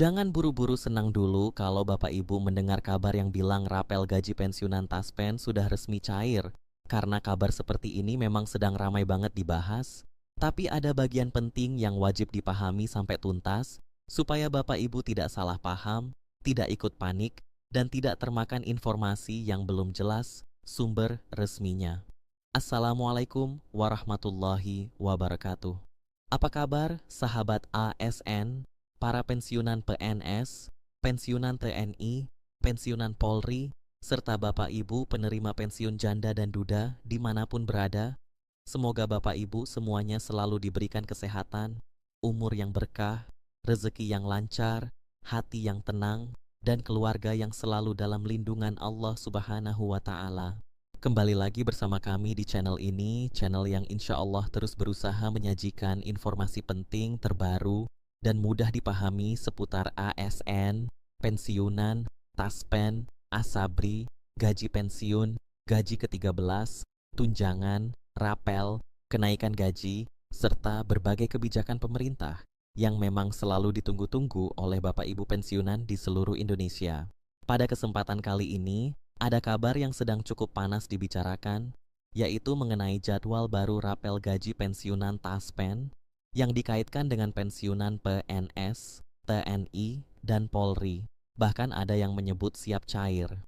Jangan buru-buru senang dulu kalau Bapak Ibu mendengar kabar yang bilang rapel gaji pensiunan Taspen sudah resmi cair. Karena kabar seperti ini memang sedang ramai banget dibahas. Tapi ada bagian penting yang wajib dipahami sampai tuntas, supaya Bapak Ibu tidak salah paham, tidak ikut panik, dan tidak termakan informasi yang belum jelas sumber resminya. Assalamualaikum warahmatullahi wabarakatuh. Apa kabar sahabat ASN? Para pensiunan PNS, pensiunan TNI, pensiunan Polri, serta Bapak Ibu penerima pensiun janda dan duda dimanapun berada, semoga Bapak Ibu semuanya selalu diberikan kesehatan, umur yang berkah, rezeki yang lancar, hati yang tenang, dan keluarga yang selalu dalam lindungan Allah Subhanahu wa Ta'ala. Kembali lagi bersama kami di channel ini, channel yang insya Allah terus berusaha menyajikan informasi penting, terbaru, dan mudah dipahami seputar ASN, pensiunan, taspen, asabri, gaji pensiun, gaji ke-13, tunjangan, rapel, kenaikan gaji, serta berbagai kebijakan pemerintah yang memang selalu ditunggu-tunggu oleh Bapak Ibu pensiunan di seluruh Indonesia. Pada kesempatan kali ini, ada kabar yang sedang cukup panas dibicarakan, yaitu mengenai jadwal baru rapel gaji pensiunan Taspen yang dikaitkan dengan pensiunan PNS, TNI, dan Polri. Bahkan ada yang menyebut siap cair.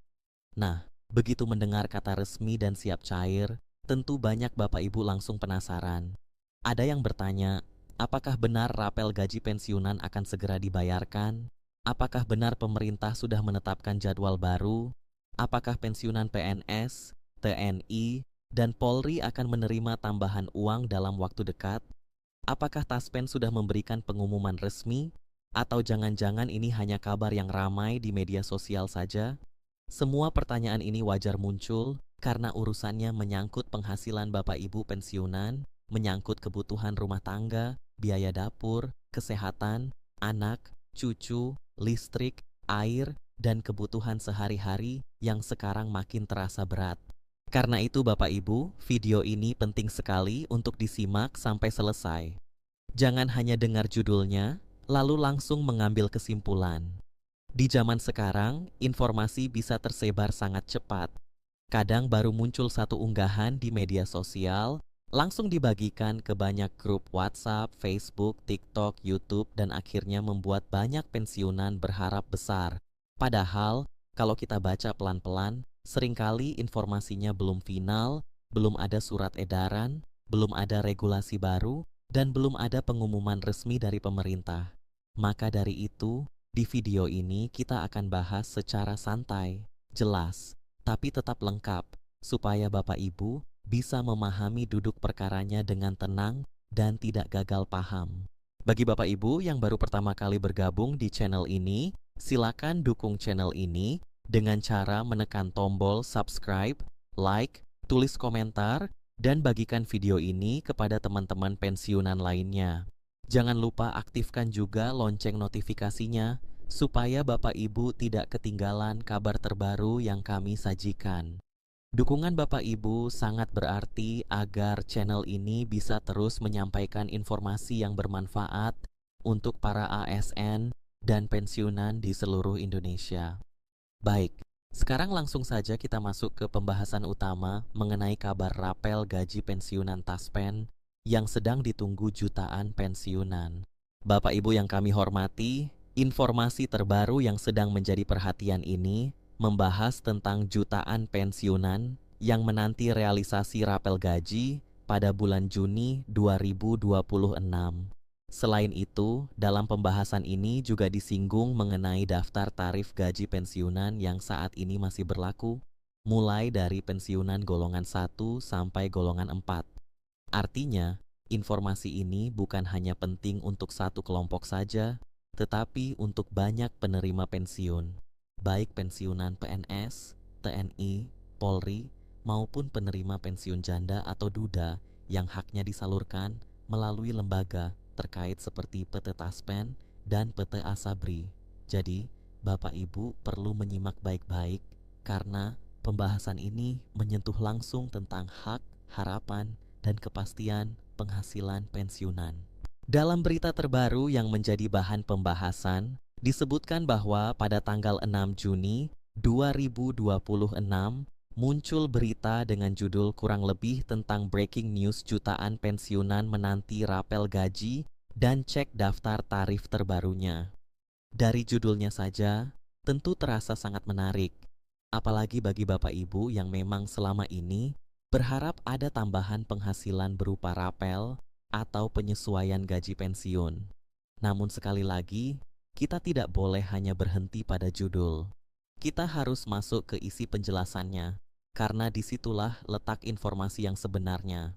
Nah, begitu mendengar kata resmi dan siap cair, tentu banyak Bapak Ibu langsung penasaran. Ada yang bertanya, apakah benar rapel gaji pensiunan akan segera dibayarkan? Apakah benar pemerintah sudah menetapkan jadwal baru? Apakah pensiunan PNS, TNI, dan Polri akan menerima tambahan uang dalam waktu dekat? Apakah Taspen sudah memberikan pengumuman resmi? Atau jangan-jangan ini hanya kabar yang ramai di media sosial saja? Semua pertanyaan ini wajar muncul karena urusannya menyangkut penghasilan Bapak Ibu pensiunan, menyangkut kebutuhan rumah tangga, biaya dapur, kesehatan, anak, cucu, listrik, air, dan kebutuhan sehari-hari yang sekarang makin terasa berat. Karena itu Bapak Ibu, video ini penting sekali untuk disimak sampai selesai. Jangan hanya dengar judulnya, lalu langsung mengambil kesimpulan. Di zaman sekarang, informasi bisa tersebar sangat cepat. Kadang baru muncul satu unggahan di media sosial, langsung dibagikan ke banyak grup WhatsApp, Facebook, TikTok, YouTube, dan akhirnya membuat banyak pensiunan berharap besar. Padahal, kalau kita baca pelan-pelan, seringkali informasinya belum final, belum ada surat edaran, belum ada regulasi baru, dan belum ada pengumuman resmi dari pemerintah. Maka dari itu, di video ini kita akan bahas secara santai, jelas, tapi tetap lengkap, supaya Bapak Ibu bisa memahami duduk perkaranya dengan tenang dan tidak gagal paham. Bagi Bapak Ibu yang baru pertama kali bergabung di channel ini, silakan dukung channel ini dengan cara menekan tombol subscribe, like, tulis komentar, dan bagikan video ini kepada teman-teman pensiunan lainnya. Jangan lupa aktifkan juga lonceng notifikasinya, supaya Bapak Ibu tidak ketinggalan kabar terbaru yang kami sajikan. Dukungan Bapak Ibu sangat berarti agar channel ini bisa terus menyampaikan informasi yang bermanfaat untuk para ASN dan pensiunan di seluruh Indonesia. Baik, sekarang langsung saja kita masuk ke pembahasan utama mengenai kabar rapel gaji pensiunan Taspen yang sedang ditunggu jutaan pensiunan. Bapak Ibu yang kami hormati, informasi terbaru yang sedang menjadi perhatian ini membahas tentang jutaan pensiunan yang menanti realisasi rapel gaji pada bulan Juni 2026. Selain itu, dalam pembahasan ini juga disinggung mengenai daftar tarif gaji pensiunan yang saat ini masih berlaku, mulai dari pensiunan golongan 1 sampai golongan 4. Artinya, informasi ini bukan hanya penting untuk satu kelompok saja, tetapi untuk banyak penerima pensiun, baik pensiunan PNS, TNI, Polri, maupun penerima pensiun janda atau duda yang haknya disalurkan melalui lembaga terkait seperti PT Taspen dan PT Asabri. Jadi, Bapak Ibu perlu menyimak baik-baik karena pembahasan ini menyentuh langsung tentang hak, harapan, dan kepastian penghasilan pensiunan. Dalam berita terbaru yang menjadi bahan pembahasan, Disebutkan bahwa pada tanggal 6 Juni 2026 muncul berita dengan judul kurang lebih tentang breaking news jutaan pensiunan menanti rapel gaji dan cek daftar tarif terbarunya. Dari judulnya saja, tentu terasa sangat menarik, apalagi bagi Bapak Ibu yang memang selama ini berharap ada tambahan penghasilan berupa rapel atau penyesuaian gaji pensiun. Namun sekali lagi, kita tidak boleh hanya berhenti pada judul. Kita harus masuk ke isi penjelasannya, karena disitulah letak informasi yang sebenarnya.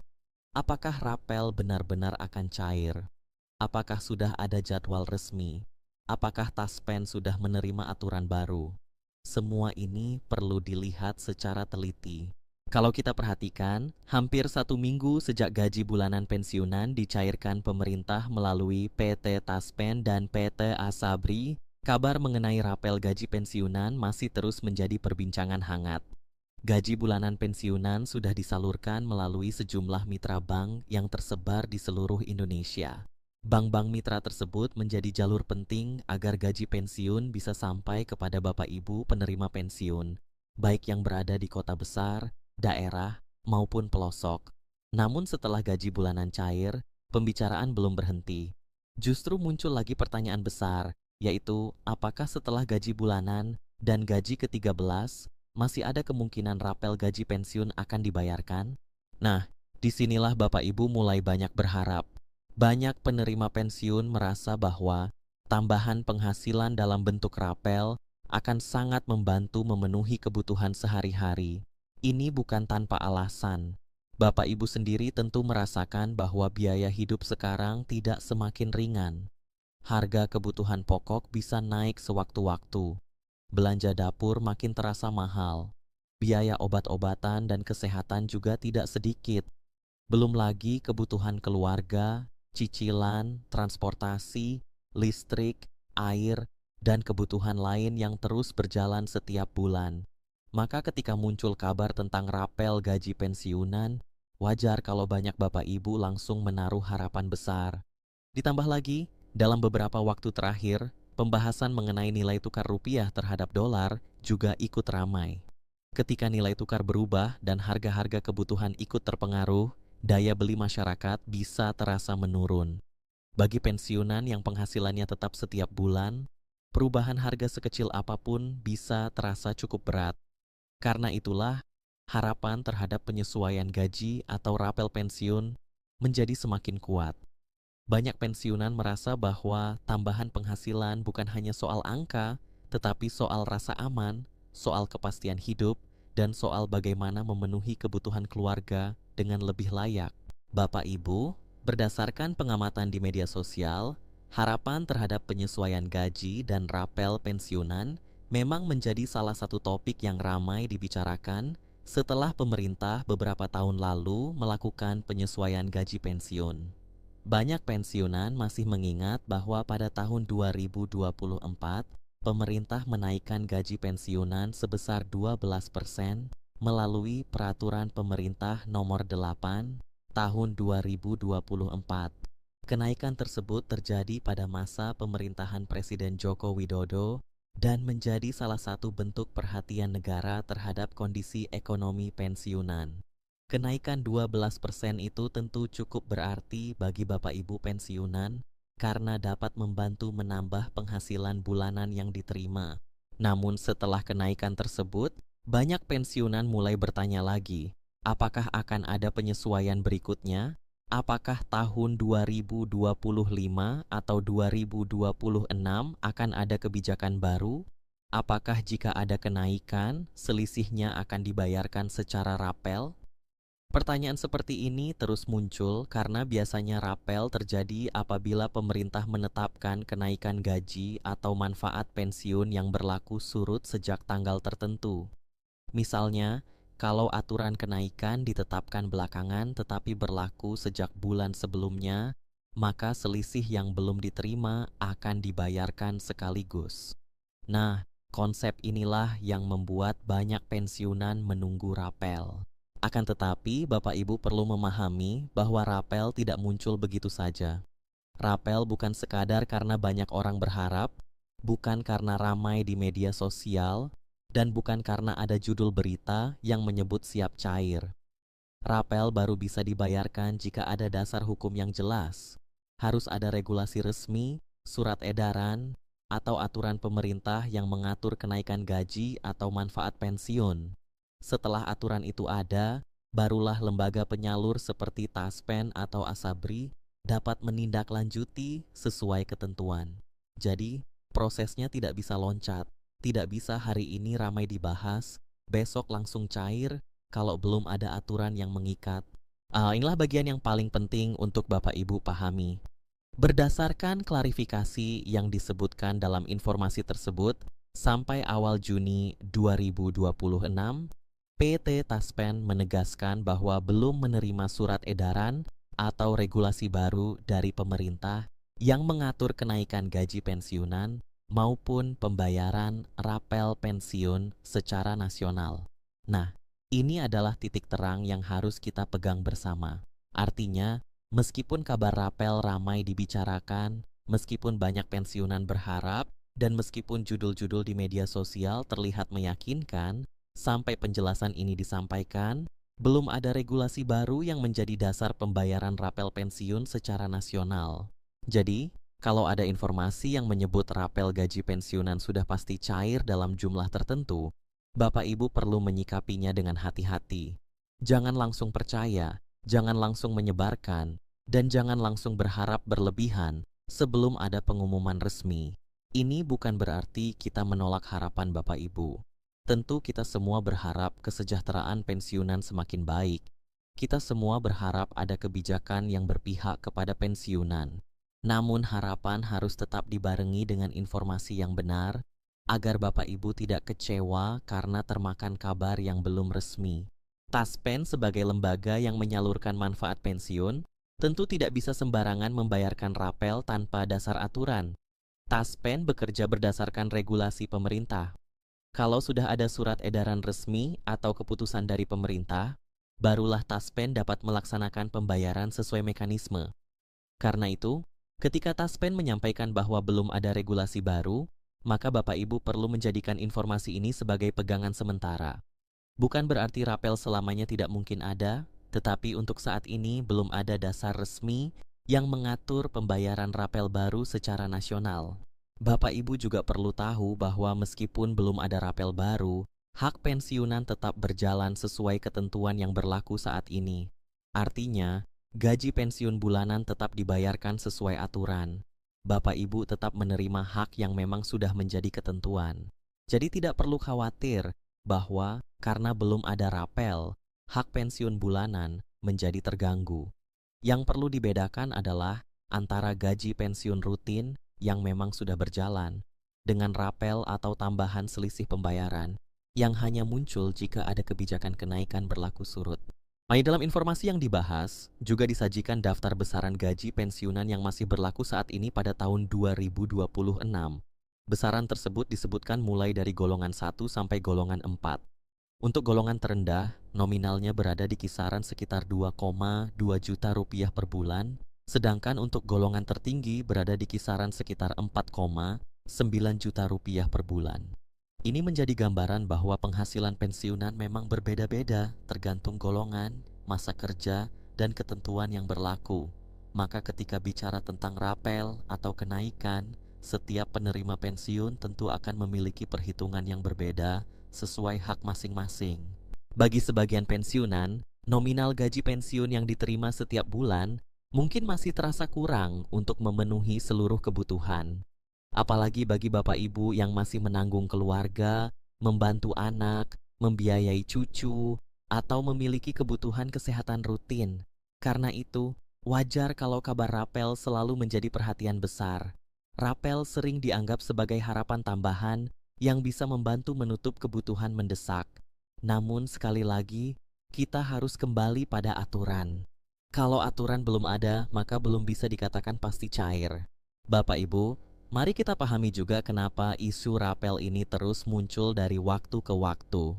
Apakah rapel benar-benar akan cair? Apakah sudah ada jadwal resmi? Apakah Taspen sudah menerima aturan baru? Semua ini perlu dilihat secara teliti. Kalau kita perhatikan, hampir 1 minggu sejak gaji bulanan pensiunan dicairkan pemerintah melalui PT Taspen dan PT Asabri, kabar mengenai rapel gaji pensiunan masih terus menjadi perbincangan hangat. Gaji bulanan pensiunan sudah disalurkan melalui sejumlah mitra bank yang tersebar di seluruh Indonesia. Bank-bank mitra tersebut menjadi jalur penting agar gaji pensiun bisa sampai kepada Bapak Ibu penerima pensiun, baik yang berada di kota besar, daerah, maupun pelosok. Namun setelah gaji bulanan cair, pembicaraan belum berhenti. Justru muncul lagi pertanyaan besar, yaitu apakah setelah gaji bulanan dan gaji ke-13 masih ada kemungkinan rapel gaji pensiun akan dibayarkan? Nah, disinilah Bapak Ibu mulai banyak berharap. Banyak penerima pensiun merasa bahwa tambahan penghasilan dalam bentuk rapel akan sangat membantu memenuhi kebutuhan sehari-hari. Ini bukan tanpa alasan. Bapak Ibu sendiri tentu merasakan bahwa biaya hidup sekarang tidak semakin ringan. Harga kebutuhan pokok bisa naik sewaktu-waktu. Belanja dapur makin terasa mahal. Biaya obat-obatan dan kesehatan juga tidak sedikit. Belum lagi kebutuhan keluarga, cicilan, transportasi, listrik, air, dan kebutuhan lain yang terus berjalan setiap bulan. Maka ketika muncul kabar tentang rapel gaji pensiunan, wajar kalau banyak Bapak Ibu langsung menaruh harapan besar. Ditambah lagi, dalam beberapa waktu terakhir, pembahasan mengenai nilai tukar rupiah terhadap dolar juga ikut ramai. Ketika nilai tukar berubah dan harga-harga kebutuhan ikut terpengaruh, daya beli masyarakat bisa terasa menurun. Bagi pensiunan yang penghasilannya tetap setiap bulan, perubahan harga sekecil apapun bisa terasa cukup berat. Karena itulah, harapan terhadap penyesuaian gaji atau rapel pensiun menjadi semakin kuat. Banyak pensiunan merasa bahwa tambahan penghasilan bukan hanya soal angka, tetapi soal rasa aman, soal kepastian hidup, dan soal bagaimana memenuhi kebutuhan keluarga dengan lebih layak. Bapak Ibu, berdasarkan pengamatan di media sosial, harapan terhadap penyesuaian gaji dan rapel pensiunan memang menjadi salah satu topik yang ramai dibicarakan setelah pemerintah beberapa tahun lalu melakukan penyesuaian gaji pensiun. Banyak pensiunan masih mengingat bahwa pada tahun 2024, pemerintah menaikkan gaji pensiunan sebesar 12% melalui Peraturan Pemerintah Nomor 8 Tahun 2024. Kenaikan tersebut terjadi pada masa pemerintahan Presiden Joko Widodo dan menjadi salah satu bentuk perhatian negara terhadap kondisi ekonomi pensiunan. Kenaikan 12% itu tentu cukup berarti bagi Bapak Ibu pensiunan karena dapat membantu menambah penghasilan bulanan yang diterima. Namun setelah kenaikan tersebut, banyak pensiunan mulai bertanya lagi, apakah akan ada penyesuaian berikutnya? Apakah tahun 2025 atau 2026 akan ada kebijakan baru? Apakah jika ada kenaikan, selisihnya akan dibayarkan secara rapel? Pertanyaan seperti ini terus muncul karena biasanya rapel terjadi apabila pemerintah menetapkan kenaikan gaji atau manfaat pensiun yang berlaku surut sejak tanggal tertentu. Misalnya, kalau aturan kenaikan ditetapkan belakangan tetapi berlaku sejak bulan sebelumnya, maka selisih yang belum diterima akan dibayarkan sekaligus. Nah, konsep inilah yang membuat banyak pensiunan menunggu rapel. Akan tetapi, Bapak Ibu perlu memahami bahwa rapel tidak muncul begitu saja. Rapel bukan sekadar karena banyak orang berharap, bukan karena ramai di media sosial, dan bukan karena ada judul berita yang menyebut siap cair. Rapel baru bisa dibayarkan jika ada dasar hukum yang jelas. Harus ada regulasi resmi, surat edaran, atau aturan pemerintah yang mengatur kenaikan gaji atau manfaat pensiun. Setelah aturan itu ada, barulah lembaga penyalur seperti Taspen atau Asabri dapat menindaklanjuti sesuai ketentuan. Jadi, prosesnya tidak bisa loncat, tidak bisa hari ini ramai dibahas, besok langsung cair, kalau belum ada aturan yang mengikat. Inilah bagian yang paling penting untuk Bapak Ibu pahami. Berdasarkan klarifikasi yang disebutkan dalam informasi tersebut, sampai awal Juni 2026, PT Taspen menegaskan bahwa belum menerima surat edaran atau regulasi baru dari pemerintah yang mengatur kenaikan gaji pensiunan maupun pembayaran rapel pensiun secara nasional. Nah, ini adalah titik terang yang harus kita pegang bersama. Artinya, meskipun kabar rapel ramai dibicarakan, meskipun banyak pensiunan berharap, dan meskipun judul-judul di media sosial terlihat meyakinkan, sampai penjelasan ini disampaikan, belum ada regulasi baru yang menjadi dasar pembayaran rapel pensiun secara nasional. Jadi, kalau ada informasi yang menyebut rapel gaji pensiunan sudah pasti cair dalam jumlah tertentu, Bapak Ibu perlu menyikapinya dengan hati-hati. Jangan langsung percaya, jangan langsung menyebarkan, dan jangan langsung berharap berlebihan sebelum ada pengumuman resmi. Ini bukan berarti kita menolak harapan Bapak Ibu. Tentu kita semua berharap kesejahteraan pensiunan semakin baik. Kita semua berharap ada kebijakan yang berpihak kepada pensiunan. Namun harapan harus tetap dibarengi dengan informasi yang benar, agar Bapak Ibu tidak kecewa karena termakan kabar yang belum resmi. Taspen sebagai lembaga yang menyalurkan manfaat pensiun, tentu tidak bisa sembarangan membayarkan rapel tanpa dasar aturan. Taspen bekerja berdasarkan regulasi pemerintah. Kalau sudah ada surat edaran resmi atau keputusan dari pemerintah, barulah Taspen dapat melaksanakan pembayaran sesuai mekanisme. Karena itu, ketika Taspen menyampaikan bahwa belum ada regulasi baru, maka Bapak Ibu perlu menjadikan informasi ini sebagai pegangan sementara. Bukan berarti rapel selamanya tidak mungkin ada, tetapi untuk saat ini belum ada dasar resmi yang mengatur pembayaran rapel baru secara nasional. Bapak Ibu juga perlu tahu bahwa meskipun belum ada rapel baru, hak pensiunan tetap berjalan sesuai ketentuan yang berlaku saat ini. Artinya, gaji pensiun bulanan tetap dibayarkan sesuai aturan. Bapak Ibu tetap menerima hak yang memang sudah menjadi ketentuan. Jadi tidak perlu khawatir bahwa karena belum ada rapel, hak pensiun bulanan menjadi terganggu. Yang perlu dibedakan adalah antara gaji pensiun rutin yang memang sudah berjalan dengan rapel atau tambahan selisih pembayaran yang hanya muncul jika ada kebijakan kenaikan berlaku surut. Dalam informasi yang dibahas, juga disajikan daftar besaran gaji pensiunan yang masih berlaku saat ini pada tahun 2026. Besaran tersebut disebutkan mulai dari golongan 1 sampai golongan 4. Untuk golongan terendah, nominalnya berada di kisaran sekitar 2,2 juta rupiah per bulan, sedangkan untuk golongan tertinggi berada di kisaran sekitar 4,9 juta rupiah per bulan. Ini menjadi gambaran bahwa penghasilan pensiunan memang berbeda-beda tergantung golongan, masa kerja, dan ketentuan yang berlaku. Maka ketika bicara tentang rapel atau kenaikan, setiap penerima pensiun tentu akan memiliki perhitungan yang berbeda sesuai hak masing-masing. Bagi sebagian pensiunan, nominal gaji pensiun yang diterima setiap bulan mungkin masih terasa kurang untuk memenuhi seluruh kebutuhan. Apalagi bagi Bapak Ibu yang masih menanggung keluarga, membantu anak, membiayai cucu, atau memiliki kebutuhan kesehatan rutin. Karena itu, wajar kalau kabar rapel selalu menjadi perhatian besar. Rapel sering dianggap sebagai harapan tambahan yang bisa membantu menutup kebutuhan mendesak. Namun sekali lagi, kita harus kembali pada aturan. Kalau aturan belum ada, maka belum bisa dikatakan pasti cair. Bapak Ibu, mari kita pahami juga kenapa isu rapel ini terus muncul dari waktu ke waktu.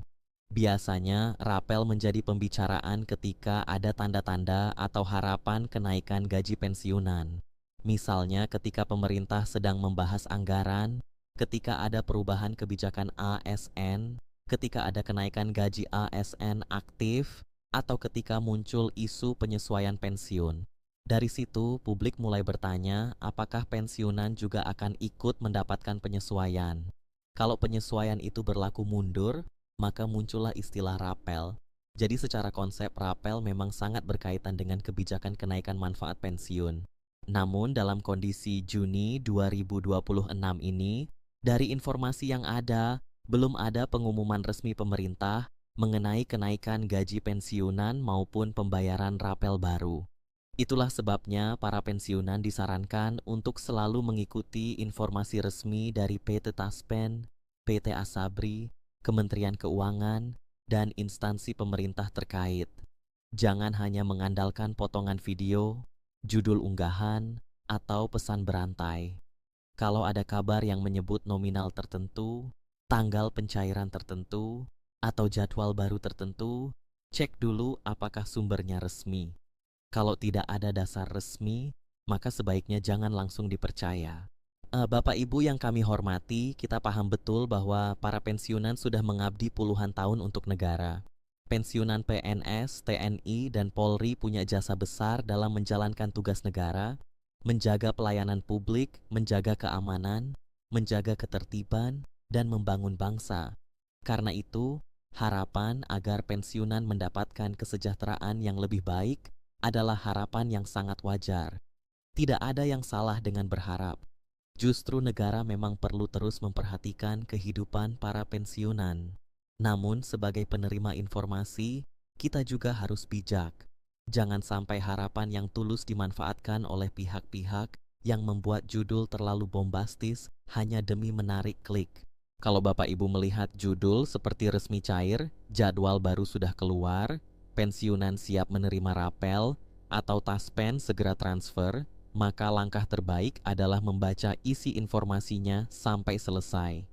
Biasanya, rapel menjadi pembicaraan ketika ada tanda-tanda atau harapan kenaikan gaji pensiunan. Misalnya ketika pemerintah sedang membahas anggaran, ketika ada perubahan kebijakan ASN, ketika ada kenaikan gaji ASN aktif, atau ketika muncul isu penyesuaian pensiun. Dari situ, publik mulai bertanya apakah pensiunan juga akan ikut mendapatkan penyesuaian. Kalau penyesuaian itu berlaku mundur, maka muncullah istilah rapel. Jadi secara konsep rapel memang sangat berkaitan dengan kebijakan kenaikan manfaat pensiun. Namun dalam kondisi Juni 2026 ini, dari informasi yang ada, belum ada pengumuman resmi pemerintah mengenai kenaikan gaji pensiunan maupun pembayaran rapel baru. Itulah sebabnya para pensiunan disarankan untuk selalu mengikuti informasi resmi dari PT Taspen, PT Asabri, Kementerian Keuangan, dan instansi pemerintah terkait. Jangan hanya mengandalkan potongan video, judul unggahan, atau pesan berantai. Kalau ada kabar yang menyebut nominal tertentu, tanggal pencairan tertentu, atau jadwal baru tertentu, cek dulu apakah sumbernya resmi. Kalau tidak ada dasar resmi, maka sebaiknya jangan langsung dipercaya. Bapak Ibu yang kami hormati, kita paham betul bahwa para pensiunan sudah mengabdi puluhan tahun untuk negara. Pensiunan PNS, TNI, dan Polri punya jasa besar dalam menjalankan tugas negara, menjaga pelayanan publik, menjaga keamanan, menjaga ketertiban, dan membangun bangsa. Karena itu, harapan agar pensiunan mendapatkan kesejahteraan yang lebih baik adalah harapan yang sangat wajar. Tidak ada yang salah dengan berharap. Justru negara memang perlu terus memperhatikan kehidupan para pensiunan. Namun sebagai penerima informasi, kita juga harus bijak. Jangan sampai harapan yang tulus dimanfaatkan oleh pihak-pihak yang membuat judul terlalu bombastis hanya demi menarik klik. Kalau Bapak Ibu melihat judul seperti resmi cair, jadwal baru sudah keluar, pensiunan siap menerima rapel, atau Taspen segera transfer, maka langkah terbaik adalah membaca isi informasinya sampai selesai.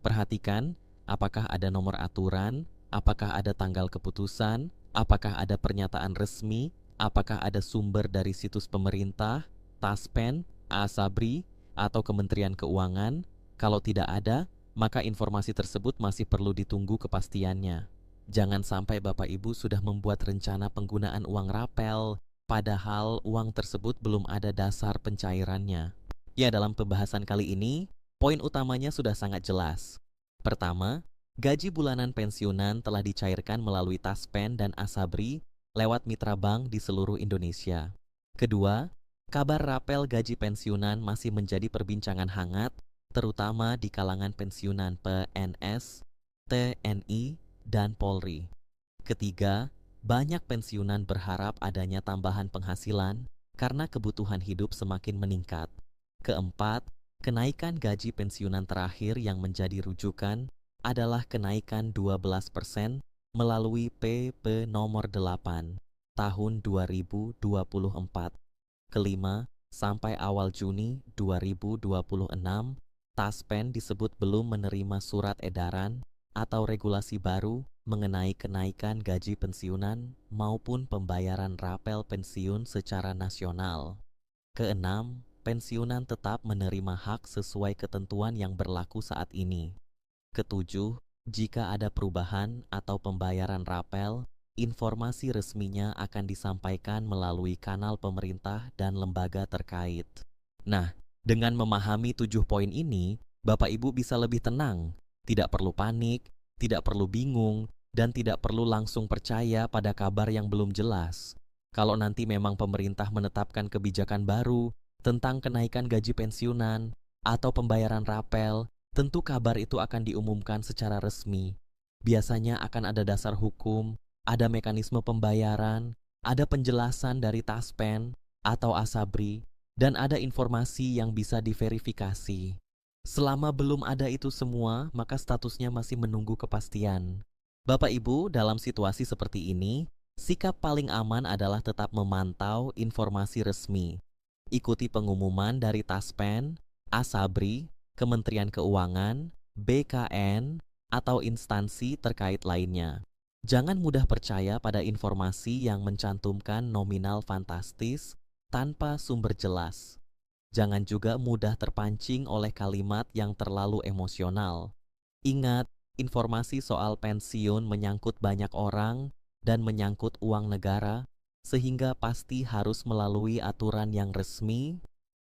Perhatikan apakah ada nomor aturan, apakah ada tanggal keputusan, apakah ada pernyataan resmi, apakah ada sumber dari situs pemerintah, Taspen, Asabri, atau Kementerian Keuangan. Kalau tidak ada, maka informasi tersebut masih perlu ditunggu kepastiannya. Jangan sampai Bapak Ibu sudah membuat rencana penggunaan uang rapel, padahal uang tersebut belum ada dasar pencairannya. Ya, dalam pembahasan kali ini, poin utamanya sudah sangat jelas. Pertama, gaji bulanan pensiunan telah dicairkan melalui Taspen dan Asabri lewat mitra bank di seluruh Indonesia. Kedua, kabar rapel gaji pensiunan masih menjadi perbincangan hangat, terutama di kalangan pensiunan PNS, TNI, dan Polri. Ketiga, banyak pensiunan berharap adanya tambahan penghasilan karena kebutuhan hidup semakin meningkat. Keempat, kenaikan gaji pensiunan terakhir yang menjadi rujukan adalah kenaikan 12% melalui PP nomor 8 tahun 2024. Kelima, sampai awal Juni 2026, Taspen disebut belum menerima surat edaran atau regulasi baru mengenai kenaikan gaji pensiunan maupun pembayaran rapel pensiun secara nasional. Keenam, pensiunan tetap menerima hak sesuai ketentuan yang berlaku saat ini. Ketujuh, jika ada perubahan atau pembayaran rapel, informasi resminya akan disampaikan melalui kanal pemerintah dan lembaga terkait. Nah, dengan memahami 7 poin ini, Bapak Ibu bisa lebih tenang. Tidak perlu panik, tidak perlu bingung, dan tidak perlu langsung percaya pada kabar yang belum jelas. Kalau nanti memang pemerintah menetapkan kebijakan baru tentang kenaikan gaji pensiunan atau pembayaran rapel, tentu kabar itu akan diumumkan secara resmi. Biasanya akan ada dasar hukum, ada mekanisme pembayaran, ada penjelasan dari Taspen atau Asabri, dan ada informasi yang bisa diverifikasi. Selama belum ada itu semua, maka statusnya masih menunggu kepastian. Bapak Ibu, dalam situasi seperti ini, sikap paling aman adalah tetap memantau informasi resmi. Ikuti pengumuman dari Taspen, Asabri, Kementerian Keuangan, BKN, atau instansi terkait lainnya. Jangan mudah percaya pada informasi yang mencantumkan nominal fantastis tanpa sumber jelas. Jangan juga mudah terpancing oleh kalimat yang terlalu emosional. Ingat, informasi soal pensiun menyangkut banyak orang dan menyangkut uang negara, sehingga pasti harus melalui aturan yang resmi.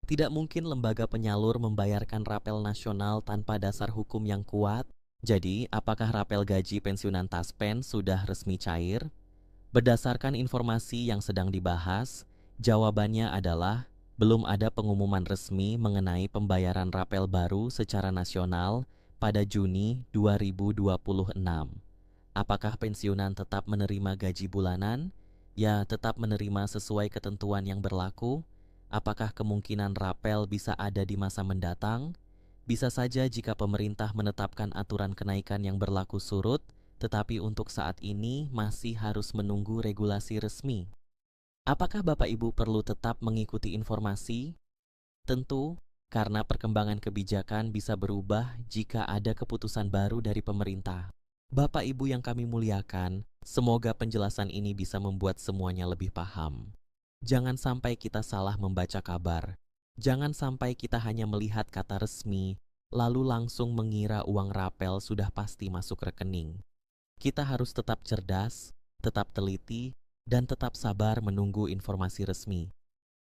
Tidak mungkin lembaga penyalur membayarkan rapel nasional tanpa dasar hukum yang kuat. Jadi, apakah rapel gaji pensiunan Taspen sudah resmi cair? Berdasarkan informasi yang sedang dibahas, jawabannya adalah belum ada pengumuman resmi mengenai pembayaran rapel baru secara nasional pada Juni 2026. Apakah pensiunan tetap menerima gaji bulanan? Ya, tetap menerima sesuai ketentuan yang berlaku. Apakah kemungkinan rapel bisa ada di masa mendatang? Bisa saja jika pemerintah menetapkan aturan kenaikan yang berlaku surut, tetapi untuk saat ini masih harus menunggu regulasi resmi. Apakah Bapak Ibu perlu tetap mengikuti informasi? Tentu, karena perkembangan kebijakan bisa berubah jika ada keputusan baru dari pemerintah. Bapak Ibu yang kami muliakan, semoga penjelasan ini bisa membuat semuanya lebih paham. Jangan sampai kita salah membaca kabar. Jangan sampai kita hanya melihat kata resmi, lalu langsung mengira uang rapel sudah pasti masuk rekening. Kita harus tetap cerdas, tetap teliti, dan tetap sabar menunggu informasi resmi.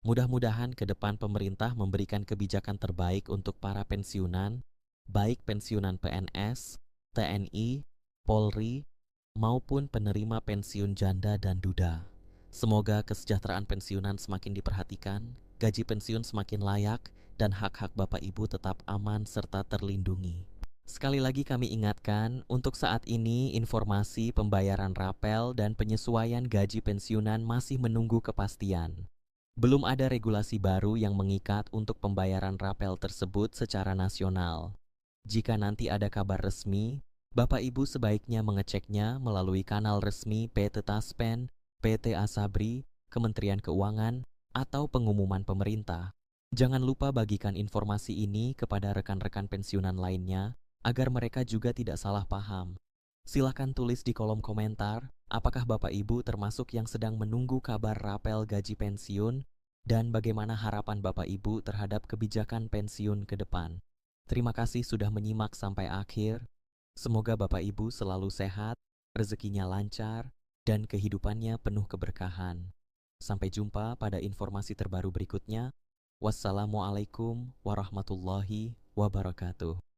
Mudah-mudahan ke depan pemerintah memberikan kebijakan terbaik untuk para pensiunan, baik pensiunan PNS, TNI, Polri, maupun penerima pensiun janda dan duda. Semoga kesejahteraan pensiunan semakin diperhatikan, gaji pensiun semakin layak, dan hak-hak Bapak Ibu tetap aman serta terlindungi. Sekali lagi kami ingatkan, untuk saat ini informasi pembayaran rapel dan penyesuaian gaji pensiunan masih menunggu kepastian. Belum ada regulasi baru yang mengikat untuk pembayaran rapel tersebut secara nasional. Jika nanti ada kabar resmi, Bapak Ibu sebaiknya mengeceknya melalui kanal resmi PT Taspen, PT Asabri, Kementerian Keuangan, atau pengumuman pemerintah. Jangan lupa bagikan informasi ini kepada rekan-rekan pensiunan lainnya, agar mereka juga tidak salah paham. Silahkan tulis di kolom komentar, apakah Bapak Ibu termasuk yang sedang menunggu kabar rapel gaji pensiun, dan bagaimana harapan Bapak Ibu terhadap kebijakan pensiun ke depan. Terima kasih sudah menyimak sampai akhir. Semoga Bapak Ibu selalu sehat, rezekinya lancar, dan kehidupannya penuh keberkahan. Sampai jumpa pada informasi terbaru berikutnya. Wassalamualaikum warahmatullahi wabarakatuh.